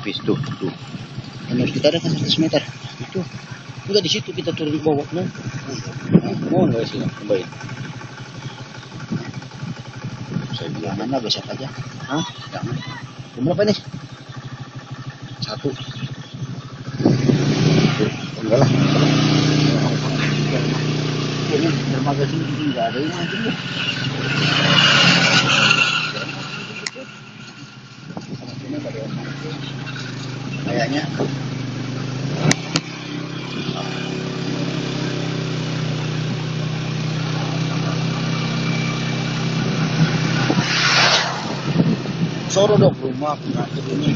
Pis tuh. Menurut kita ada kan 100 meter. Itu. Udah di situ kita turun ke bawah. Mau nggak sih kembali? Saya bilang mana besok aja. Hah? Jangan. Berapa nih? 1. Enggak lah. Ini dermaga sini nggak ada yang maju. Kayaknya Soro dok rumah ini.